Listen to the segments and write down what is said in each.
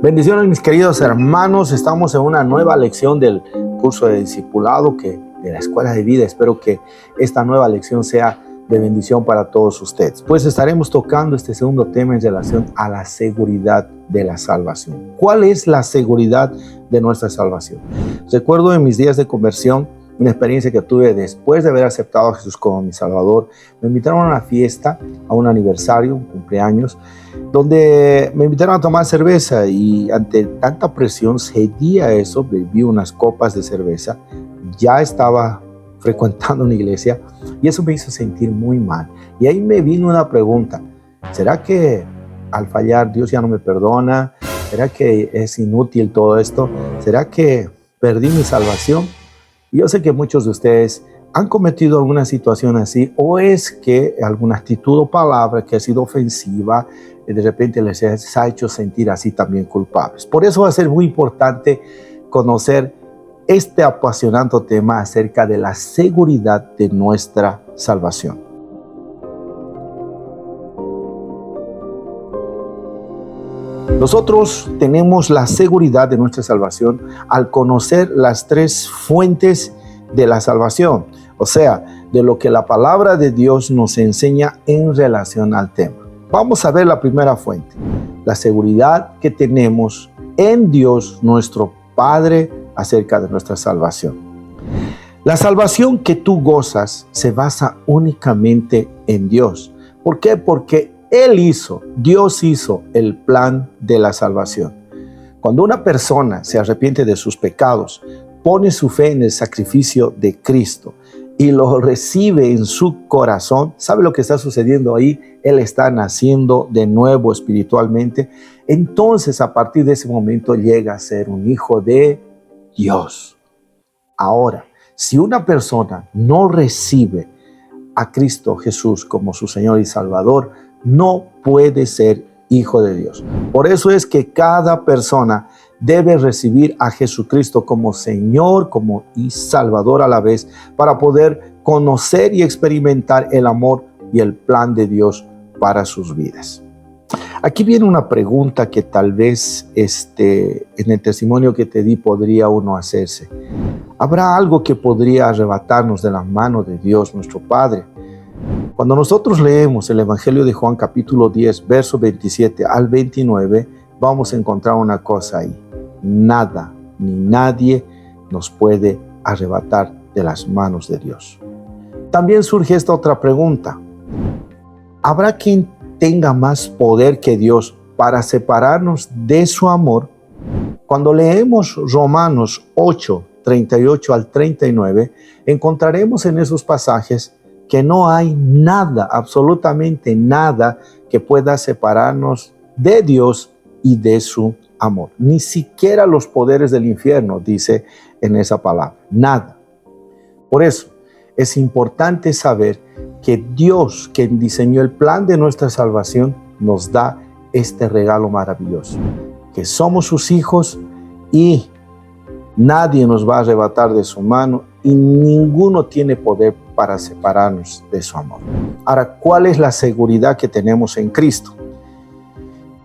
Bendiciones, mis queridos hermanos. Estamos en una nueva lección del curso de discipulado de la Escuela de Vida. Espero que esta nueva lección sea de bendición para todos ustedes. Pues estaremos tocando este segundo tema en relación a la seguridad de la salvación. ¿Cuál es la seguridad de nuestra salvación? Recuerdo en mis días de conversión una experiencia que tuve después de haber aceptado a Jesús como mi Salvador. Me invitaron a una fiesta, a un aniversario, un cumpleaños, donde me invitaron a tomar cerveza y ante tanta presión cedí a eso, bebí unas copas de cerveza, ya estaba frecuentando una iglesia y eso me hizo sentir muy mal. Y ahí me vino una pregunta: ¿será que al fallar Dios ya no me perdona? ¿Será que es inútil todo esto? ¿Será que perdí mi salvación? Y yo sé que muchos de ustedes han cometido alguna situación así, o es que alguna actitud o palabra que ha sido ofensiva, de repente les ha hecho sentir así también culpables. Por eso va a ser muy importante conocer este apasionante tema acerca de la seguridad de nuestra salvación. Nosotros tenemos la seguridad de nuestra salvación al conocer las tres fuentes de la salvación, o sea, de lo que la palabra de Dios nos enseña en relación al tema. Vamos a ver la primera fuente, la seguridad que tenemos en Dios, nuestro Padre, acerca de nuestra salvación. La salvación que tú gozas se basa únicamente en Dios. ¿Por qué? Porque Dios hizo el plan de la salvación. Cuando una persona se arrepiente de sus pecados, pone su fe en el sacrificio de Cristo y lo recibe en su corazón, ¿sabe lo que está sucediendo ahí? Él está naciendo de nuevo espiritualmente. Entonces, a partir de ese momento, llega a ser un hijo de Dios. Ahora, si una persona no recibe a Cristo Jesús como su Señor y Salvador, no puede ser hijo de Dios. Por eso es que cada persona debe recibir a Jesucristo como Señor, como y Salvador a la vez, para poder conocer y experimentar el amor y el plan de Dios para sus vidas. Aquí viene una pregunta que tal vez en el testimonio que te di podría uno hacerse. ¿Habrá algo que podría arrebatarnos de la mano de Dios, nuestro Padre? Cuando nosotros leemos el Evangelio de Juan capítulo 10, verso 27 al 29, vamos a encontrar una cosa ahí. Nada ni nadie nos puede arrebatar de las manos de Dios. También surge esta otra pregunta. ¿Habrá quien tenga más poder que Dios para separarnos de su amor? Cuando leemos Romanos 8, 38 al 39, encontraremos en esos pasajes que no hay nada, absolutamente nada, que pueda separarnos de Dios y de su amor. Ni siquiera los poderes del infierno, dice en esa palabra. Nada. Por eso es importante saber que Dios, quien diseñó el plan de nuestra salvación, nos da este regalo maravilloso, que somos sus hijos y nadie nos va a arrebatar de su mano y ninguno tiene poder para separarnos de su amor. Ahora, ¿cuál es la seguridad que tenemos en Cristo?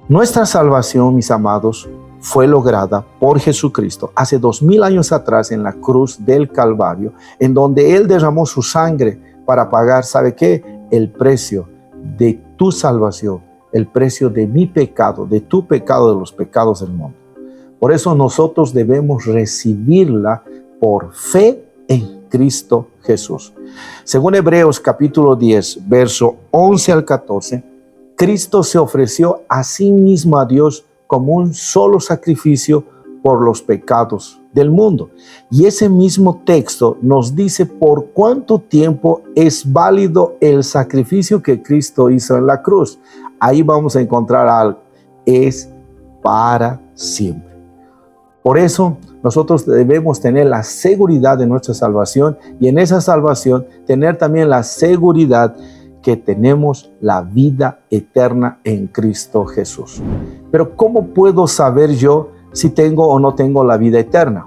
Nuestra salvación, mis amados, fue lograda por Jesucristo hace 2000 años atrás en la cruz del Calvario, en donde Él derramó su sangre para pagar, ¿sabe qué? El precio de tu salvación, el precio de mi pecado, de tu pecado, de los pecados del mundo. Por eso nosotros debemos recibirla por fe en Cristo Jesús. Según Hebreos capítulo 10, verso 11 al 14, Cristo se ofreció a sí mismo a Dios como un solo sacrificio por los pecados del mundo. Y ese mismo texto nos dice por cuánto tiempo es válido el sacrificio que Cristo hizo en la cruz. Ahí vamos a encontrar algo. Es para siempre. Por eso nosotros debemos tener la seguridad de nuestra salvación y en esa salvación tener también la seguridad que tenemos la vida eterna en Cristo Jesús. Pero ¿cómo puedo saber yo si tengo o no tengo la vida eterna?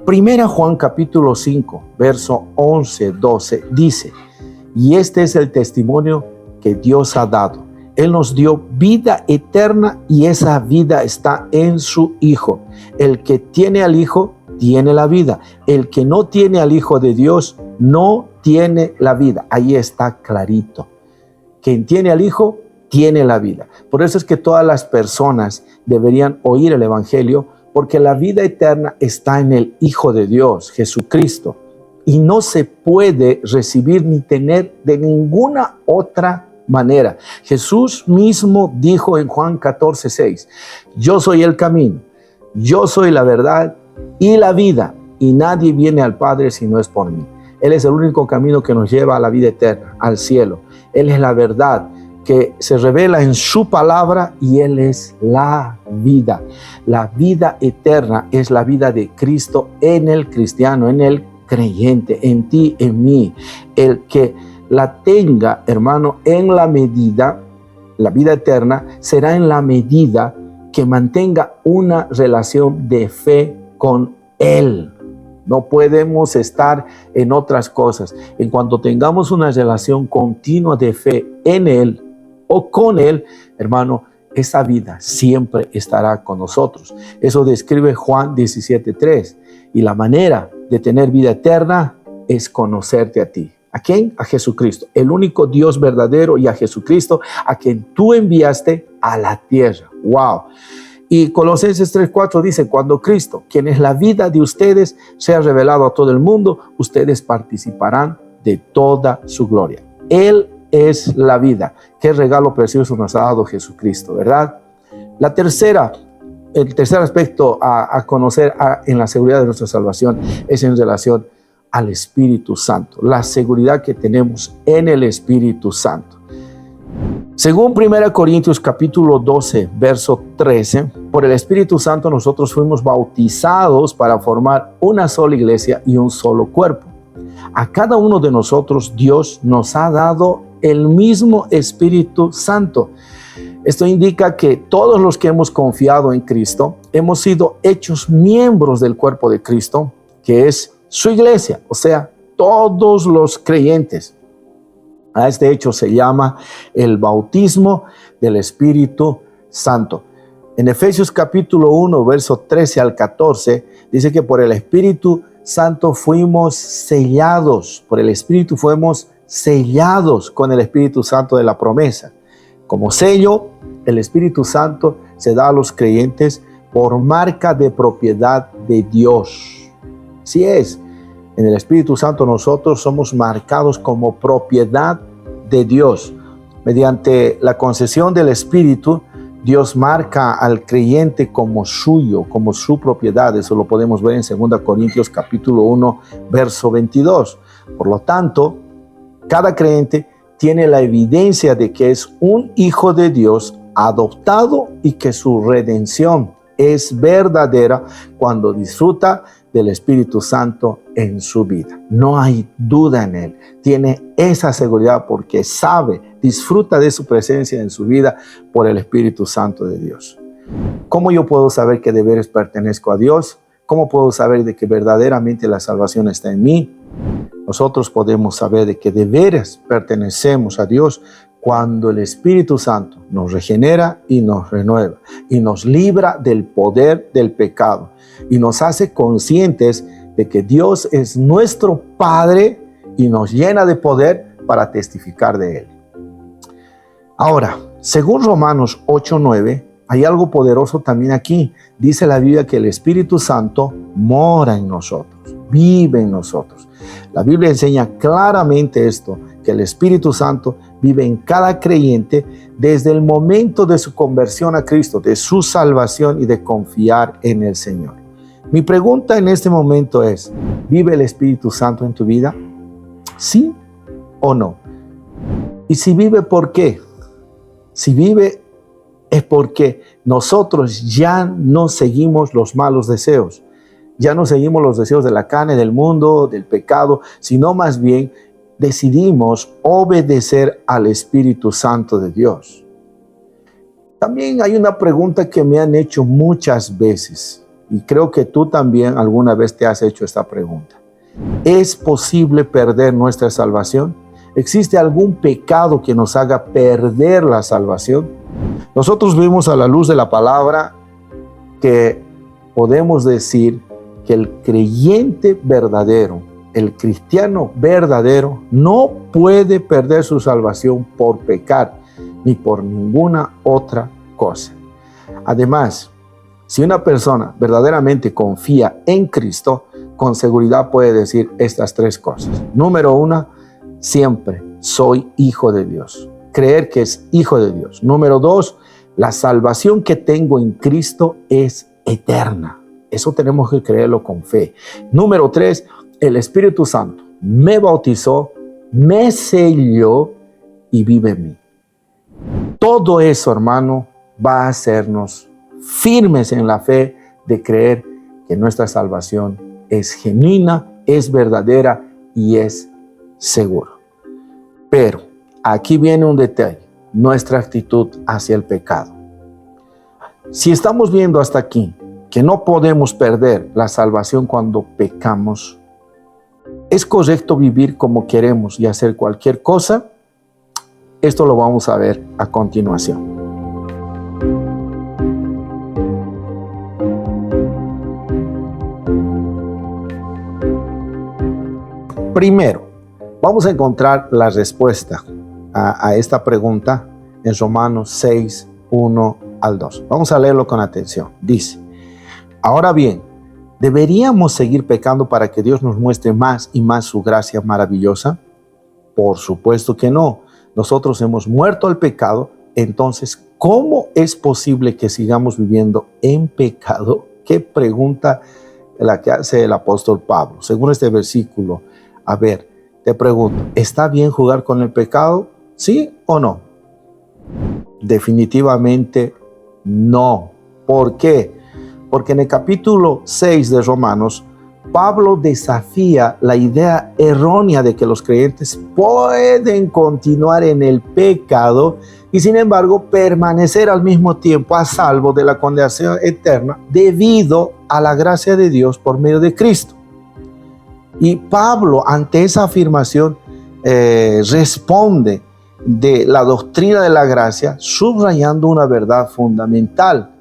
Primera Juan capítulo 5, verso 11, 12 dice: y este es el testimonio que Dios ha dado, Él nos dio vida eterna y esa vida está en su Hijo. El que tiene al Hijo tiene la vida. El que no tiene al Hijo de Dios no tiene la vida. Ahí está clarito. Quien tiene al Hijo tiene la vida. Por eso es que todas las personas deberían oír el Evangelio, porque la vida eterna está en el Hijo de Dios, Jesucristo. Y no se puede recibir ni tener de ninguna otra manera. Jesús mismo dijo en Juan 14:6, yo soy el camino, yo soy la verdad y la vida, y nadie viene al Padre si no es por mí. Él es el único camino que nos lleva a la vida eterna, al cielo. Él es la verdad que se revela en su palabra y Él es la vida. La vida eterna es la vida de Cristo en el cristiano, en el creyente, en ti, en mí. El que la tenga, hermano, en la medida, la vida eterna será en la medida que mantenga una relación de fe con Él. No podemos estar en otras cosas. En cuanto tengamos una relación continua de fe en Él o con Él, hermano, esa vida siempre estará con nosotros. Eso describe Juan 17:3. Y la manera de tener vida eterna es conocerte a ti. ¿A quién? A Jesucristo, el único Dios verdadero, y a Jesucristo, a quien tú enviaste a la tierra. ¡Wow! Y Colosenses 3:4 dice, cuando Cristo, quien es la vida de ustedes, sea revelado a todo el mundo, ustedes participarán de toda su gloria. Él es la vida. Qué regalo precioso nos ha dado Jesucristo, ¿verdad? El tercer aspecto a conocer en la seguridad de nuestra salvación es en relación al Espíritu Santo, la seguridad que tenemos en el Espíritu Santo. Según 1 Corintios capítulo 12, verso 13, por el Espíritu Santo nosotros fuimos bautizados para formar una sola iglesia y un solo cuerpo. A cada uno de nosotros Dios nos ha dado el mismo Espíritu Santo. Esto indica que todos los que hemos confiado en Cristo hemos sido hechos miembros del cuerpo de Cristo, que es su iglesia, o sea, todos los creyentes. A este hecho se llama el bautismo del Espíritu Santo. En Efesios capítulo 1, verso 13 al 14, dice que por el Espíritu Santo fuimos sellados, por el Espíritu fuimos sellados con el Espíritu Santo de la promesa. Como sello, el Espíritu Santo se da a los creyentes por marca de propiedad de Dios. Así es, en el Espíritu Santo nosotros somos marcados como propiedad de Dios. Mediante la concesión del Espíritu, Dios marca al creyente como suyo, como su propiedad. Eso lo podemos ver en 2 Corintios capítulo 1, verso 22. Por lo tanto, cada creyente tiene la evidencia de que es un hijo de Dios adoptado y que su redención es verdadera cuando disfruta del Espíritu Santo en su vida. No hay duda en él. Tiene esa seguridad porque sabe, disfruta de su presencia en su vida por el Espíritu Santo de Dios. ¿Cómo yo puedo saber que de veras pertenezco a Dios? ¿Cómo puedo saber de que verdaderamente la salvación está en mí? Nosotros podemos saber de que de veras pertenecemos a Dios cuando el Espíritu Santo nos regenera y nos renueva y nos libra del poder del pecado y nos hace conscientes de que Dios es nuestro Padre y nos llena de poder para testificar de Él. Ahora, según Romanos 8:9, hay algo poderoso también aquí. Dice la Biblia que el Espíritu Santo mora en nosotros, vive en nosotros. La Biblia enseña claramente esto, que el Espíritu Santo vive en cada creyente desde el momento de su conversión a Cristo, de su salvación y de confiar en el Señor. Mi pregunta en este momento es, ¿vive el Espíritu Santo en tu vida? ¿Sí o no? Y si vive, ¿por qué? Si vive es porque nosotros ya no seguimos los malos deseos. Ya no seguimos los deseos de la carne, del mundo, del pecado, sino más bien decidimos obedecer al Espíritu Santo de Dios. También hay una pregunta que me han hecho muchas veces y creo que tú también alguna vez te has hecho esta pregunta. ¿Es posible perder nuestra salvación? ¿Existe algún pecado que nos haga perder la salvación? Nosotros vimos a la luz de la palabra que podemos decir que el creyente verdadero, el cristiano verdadero, no puede perder su salvación por pecar ni por ninguna otra cosa. Además, si una persona verdaderamente confía en Cristo, con seguridad puede decir estas tres cosas. Número uno, siempre soy hijo de Dios. Creer que es hijo de Dios. Número dos, la salvación que tengo en Cristo es eterna. Eso tenemos que creerlo con fe. Número tres, el Espíritu Santo me bautizó, me selló y vive en mí. Todo eso, hermano, va a hacernos firmes en la fe de creer que nuestra salvación es genuina, es verdadera y es segura. Pero aquí viene un detalle, nuestra actitud hacia el pecado. Si estamos viendo hasta aquí que no podemos perder la salvación cuando pecamos, ¿es correcto vivir como queremos y hacer cualquier cosa? Esto lo vamos a ver a continuación. Primero, vamos a encontrar la respuesta a esta pregunta en Romanos 6, 1 al 2. Vamos a leerlo con atención. Dice, ahora bien, ¿deberíamos seguir pecando para que Dios nos muestre más y más su gracia maravillosa? Por supuesto que no. Nosotros hemos muerto al pecado, entonces, ¿cómo es posible que sigamos viviendo en pecado? Qué pregunta la que hace el apóstol Pablo. Según este versículo, a ver, te pregunto, ¿está bien jugar con el pecado? ¿Sí o no? Definitivamente no. ¿Por qué? Porque en el capítulo 6 de Romanos, Pablo desafía la idea errónea de que los creyentes pueden continuar en el pecado y sin embargo permanecer al mismo tiempo a salvo de la condenación eterna debido a la gracia de Dios por medio de Cristo. Y Pablo, ante esa afirmación, responde de la doctrina de la gracia, subrayando una verdad fundamental.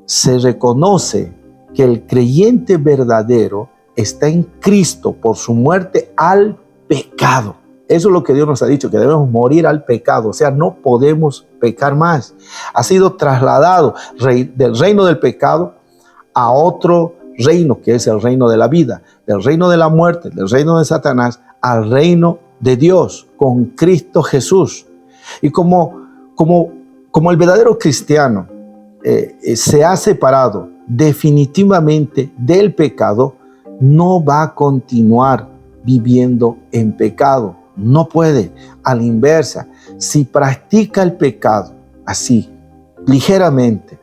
Se reconoce que el creyente verdadero está en Cristo por su muerte al pecado. Eso es lo que Dios nos ha dicho, que debemos morir al pecado. O sea, no podemos pecar más. Ha sido trasladado del reino del pecado a otro reino, que es el reino de la vida, del reino de la muerte, del reino de Satanás, al reino de Dios, con Cristo Jesús. Y como el verdadero cristiano se ha separado definitivamente del pecado, no va a continuar viviendo en pecado. No puede. A la inversa, si practica el pecado así, ligeramente,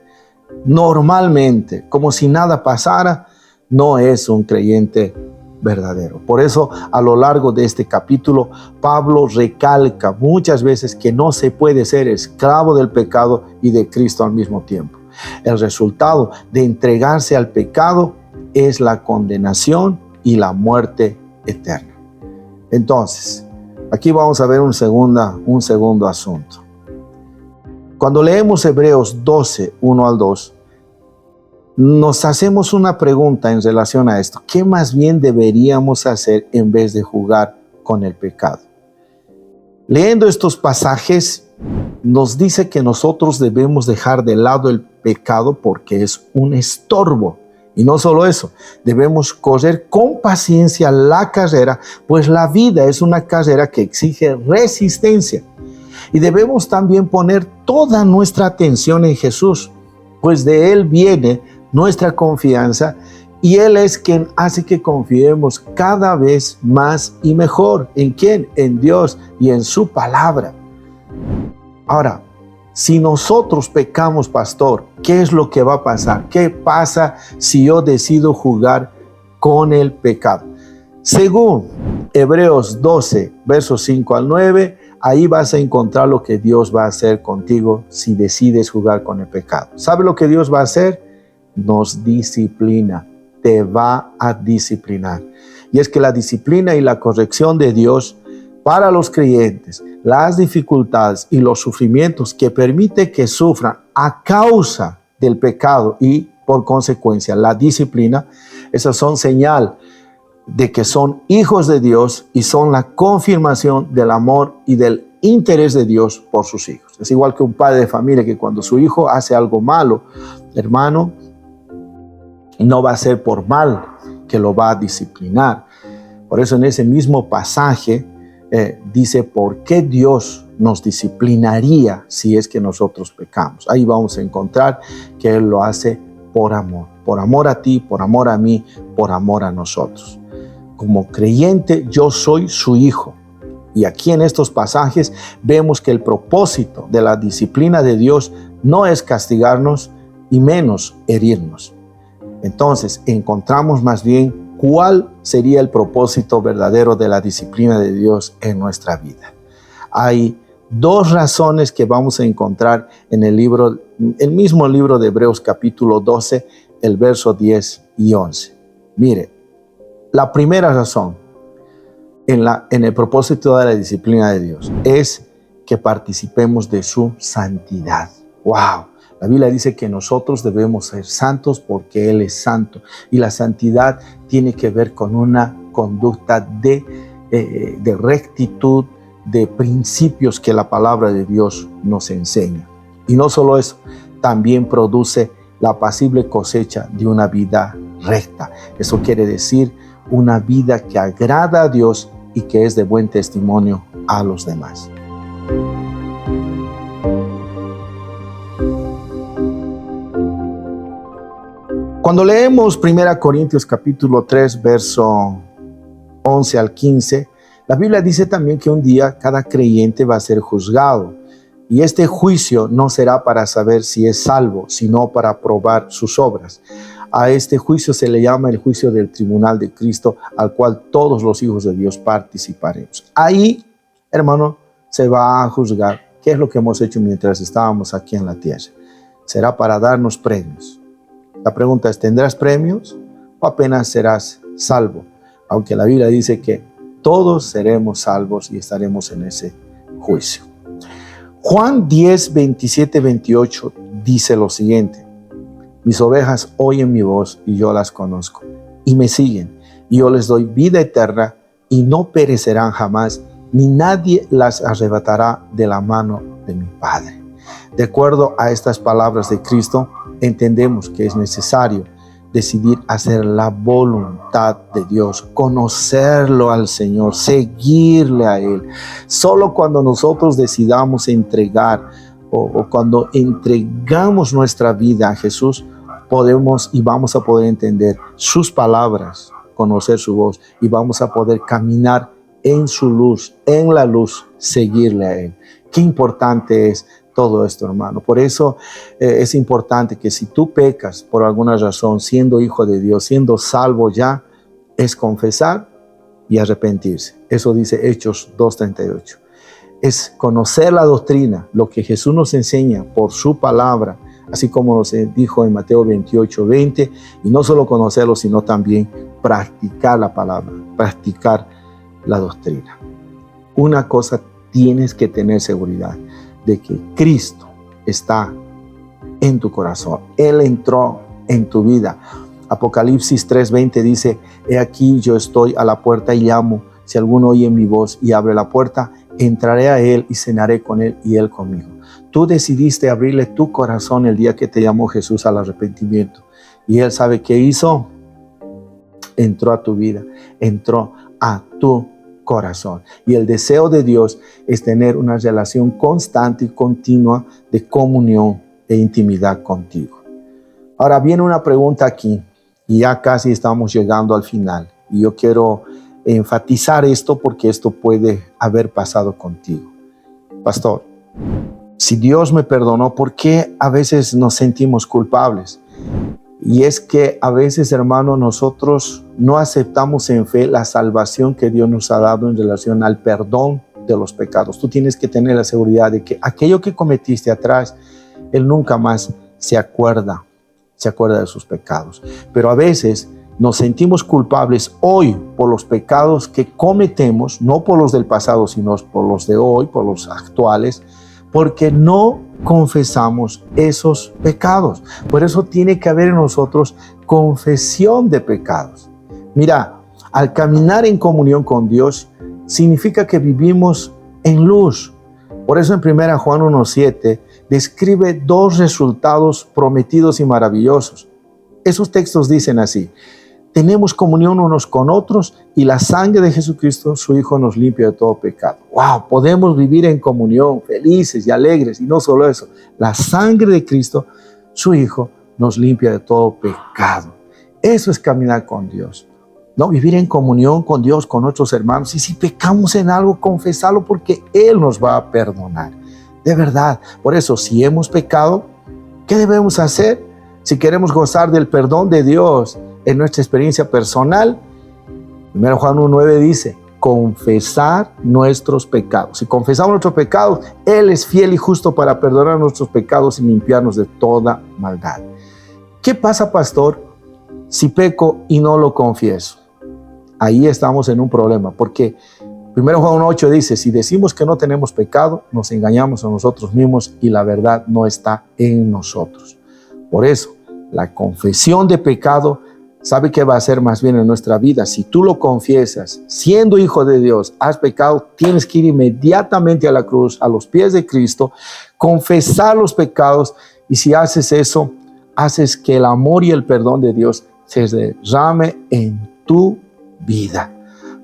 normalmente, como si nada pasara, no es un creyente verdadero. Por eso, a lo largo de este capítulo, Pablo recalca muchas veces que no se puede ser esclavo del pecado y de Cristo al mismo tiempo. El resultado de entregarse al pecado es la condenación y la muerte eterna. Entonces, aquí vamos a ver un segundo asunto. Cuando leemos Hebreos 12, 1 al 2, nos hacemos una pregunta en relación a esto. ¿Qué más bien deberíamos hacer en vez de jugar con el pecado? Leyendo estos pasajes, nos dice que nosotros debemos dejar de lado el pecado porque es un estorbo. Y no solo eso, debemos correr con paciencia la carrera, pues la vida es una carrera que exige resistencia. Y debemos también poner toda nuestra atención en Jesús, pues de Él viene nuestra confianza y Él es quien hace que confiemos cada vez más y mejor. ¿En quién? En Dios y en su palabra. Ahora, si nosotros pecamos, pastor, ¿qué es lo que va a pasar? ¿Qué pasa si yo decido jugar con el pecado? Según Hebreos 12, versos 5 al 9, ahí vas a encontrar lo que Dios va a hacer contigo si decides jugar con el pecado. ¿Sabe lo que Dios va a hacer? Nos disciplina, te va a disciplinar. Y es que la disciplina y la corrección de Dios para los creyentes, las dificultades y los sufrimientos que permite que sufran a causa del pecado y por consecuencia la disciplina, esas son señal de que son hijos de Dios y son la confirmación del amor y del interés de Dios por sus hijos. Es igual que un padre de familia que cuando su hijo hace algo malo, hermano, no va a ser por mal que lo va a disciplinar. Por eso en ese mismo pasaje dice, ¿por qué Dios nos disciplinaría si es que nosotros pecamos? Ahí vamos a encontrar que Él lo hace por amor a ti, por amor a mí, por amor a nosotros. Como creyente, yo soy su hijo. Y aquí en estos pasajes vemos que el propósito de la disciplina de Dios no es castigarnos y menos herirnos. Entonces encontramos más bien cuál sería el propósito verdadero de la disciplina de Dios en nuestra vida. Hay dos razones que vamos a encontrar en el mismo libro de Hebreos capítulo 12, el verso 10 y 11. Mire, la primera razón en el propósito de la disciplina de Dios es que participemos de su santidad. ¡Wow! La Biblia dice que nosotros debemos ser santos porque Él es santo. Y la santidad tiene que ver con una conducta de rectitud, de principios que la palabra de Dios nos enseña. Y no solo eso, también produce la apacible cosecha de una vida recta. Eso quiere decir una vida que agrada a Dios y que es de buen testimonio a los demás. Cuando leemos 1 Corintios capítulo 3, verso 11 al 15, la Biblia dice también que un día cada creyente va a ser juzgado. Y este juicio no será para saber si es salvo, sino para probar sus obras. A este juicio se le llama el juicio del tribunal de Cristo, al cual todos los hijos de Dios participaremos. Ahí, hermano, se va a juzgar qué es lo que hemos hecho mientras estábamos aquí en la tierra. Será para darnos premios. La pregunta es, ¿tendrás premios o apenas serás salvo? Aunque la Biblia dice que todos seremos salvos y estaremos en ese juicio. Juan 10, 27, 28 dice lo siguiente: mis ovejas oyen mi voz y yo las conozco y me siguen, y yo les doy vida eterna y no perecerán jamás, ni nadie las arrebatará de la mano de mi Padre. De acuerdo a estas palabras de Cristo, entendemos que es necesario decidir hacer la voluntad de Dios, conocerlo al Señor, seguirle a Él. Solo cuando nosotros decidamos entregar o cuando entregamos nuestra vida a Jesús, podemos y vamos a poder entender sus palabras, conocer su voz y vamos a poder caminar en su luz, en la luz, seguirle a Él. Qué importante es todo esto, hermano. Por eso es importante que si tú pecas por alguna razón, siendo hijo de Dios, siendo salvo ya, es confesar y arrepentirse. Eso dice Hechos 2:38. Es conocer la doctrina, lo que Jesús nos enseña por su palabra, así como nos dijo en Mateo 28:20, y no solo conocerlo, sino también practicar la palabra, practicar la doctrina. Una cosa tienes que tener seguridad, de que Cristo está en tu corazón. Él entró en tu vida. Apocalipsis 3:20 dice: he aquí yo estoy a la puerta y llamo. Si alguno oye mi voz y abre la puerta, entraré a él y cenaré con él y él conmigo. Tú decidiste abrirle tu corazón el día que te llamó Jesús al arrepentimiento. Y Él sabe qué hizo. Entró a tu vida, entró a tu corazón. Y el deseo de Dios es tener una relación constante y continua de comunión e intimidad contigo. Ahora viene una pregunta aquí, y ya casi estamos llegando al final. Y yo quiero enfatizar esto porque esto puede haber pasado contigo. Pastor, si Dios me perdonó, ¿por qué a veces nos sentimos culpables? Y es que a veces, hermano, nosotros no aceptamos en fe la salvación que Dios nos ha dado en relación al perdón de los pecados. Tú tienes que tener la seguridad de que aquello que cometiste atrás, Él nunca más se acuerda de sus pecados. Pero a veces nos sentimos culpables hoy por los pecados que cometemos, no por los del pasado, sino por los de hoy, por los actuales, porque no confesamos esos pecados. Por eso tiene que haber en nosotros confesión de pecados. Mira, al caminar en comunión con Dios, significa que vivimos en luz. Por eso en 1 Juan 1:7 describe dos resultados prometidos y maravillosos. Esos textos dicen así: tenemos comunión unos con otros y la sangre de Jesucristo, su Hijo, nos limpia de todo pecado. ¡Wow! Podemos vivir en comunión, felices y alegres. Y no solo eso, la sangre de Cristo, su Hijo, nos limpia de todo pecado. Eso es caminar con Dios. No, vivir en comunión con Dios, con nuestros hermanos. Y si pecamos en algo, confesarlo, porque Él nos va a perdonar. De verdad. Por eso, si hemos pecado, ¿qué debemos hacer? Si queremos gozar del perdón de Dios en nuestra experiencia personal, 1 Juan 1:9 dice: confesar nuestros pecados. Si confesamos nuestros pecados, Él es fiel y justo para perdonar nuestros pecados y limpiarnos de toda maldad. ¿Qué pasa, pastor, si peco y no lo confieso? Ahí estamos en un problema, porque 1 Juan 1:8 dice: si decimos que no tenemos pecado, nos engañamos a nosotros mismos y la verdad no está en nosotros. Por eso, la confesión de pecado, ¿sabe qué va a hacer más bien en nuestra vida? Si tú lo confiesas, siendo hijo de Dios, has pecado, tienes que ir inmediatamente a la cruz, a los pies de Cristo, confesar los pecados, y si haces eso, haces que el amor y el perdón de Dios se derrame en tu vida.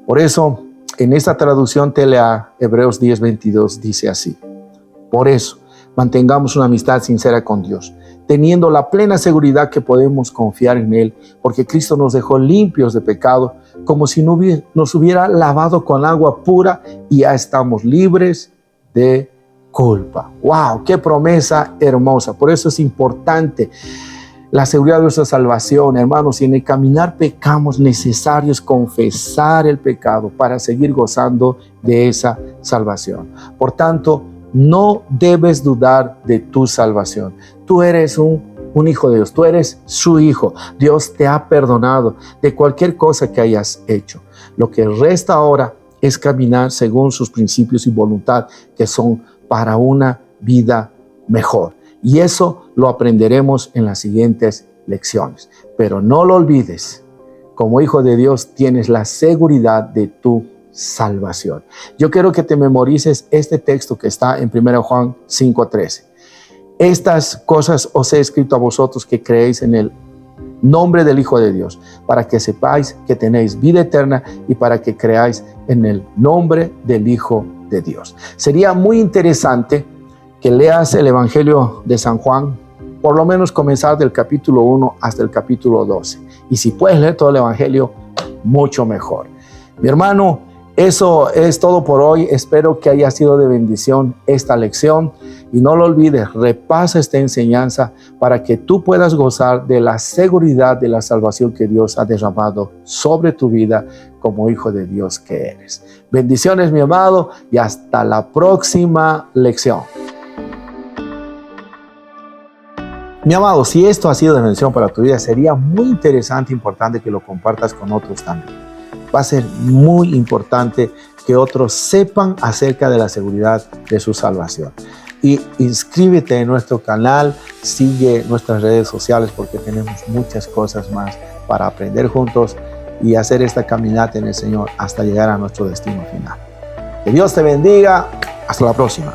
Por eso, en esta traducción TLA, Hebreos 10:22 dice así: por eso, mantengamos una amistad sincera con Dios, teniendo la plena seguridad que podemos confiar en Él, porque Cristo nos dejó limpios de pecado, como si nos hubiera lavado con agua pura, y ya estamos libres de culpa. ¡Wow! ¡Qué promesa hermosa! Por eso es importante la seguridad de nuestra salvación, hermanos. Si en el caminar pecamos, necesario es confesar el pecado para seguir gozando de esa salvación. Por tanto, no debes dudar de tu salvación. Tú eres un hijo de Dios, tú eres su hijo. Dios te ha perdonado de cualquier cosa que hayas hecho. Lo que resta ahora es caminar según sus principios y voluntad, que son para una vida mejor. Y eso lo aprenderemos en las siguientes lecciones. Pero no lo olvides, como hijo de Dios tienes la seguridad de tu salvación. Yo quiero que te memorices este texto que está en 1 Juan 5:13. Estas cosas os he escrito a vosotros que creéis en el nombre del Hijo de Dios, para que sepáis que tenéis vida eterna y para que creáis en el nombre del Hijo de Dios. Sería muy interesante que leas el Evangelio de San Juan, por lo menos comenzar del capítulo 1 hasta el capítulo 12. Y si puedes leer todo el Evangelio, mucho mejor. Mi hermano, eso es todo por hoy. Espero que haya sido de bendición esta lección. Y no lo olvides, repasa esta enseñanza para que tú puedas gozar de la seguridad de la salvación que Dios ha derramado sobre tu vida como hijo de Dios que eres. Bendiciones, mi amado, y hasta la próxima lección. Mi amado, si esto ha sido de bendición para tu vida, sería muy interesante e importante que lo compartas con otros también. Va a ser muy importante que otros sepan acerca de la seguridad de su salvación. Y inscríbete en nuestro canal, sigue nuestras redes sociales, porque tenemos muchas cosas más para aprender juntos y hacer esta caminata en el Señor hasta llegar a nuestro destino final. Que Dios te bendiga. Hasta la próxima.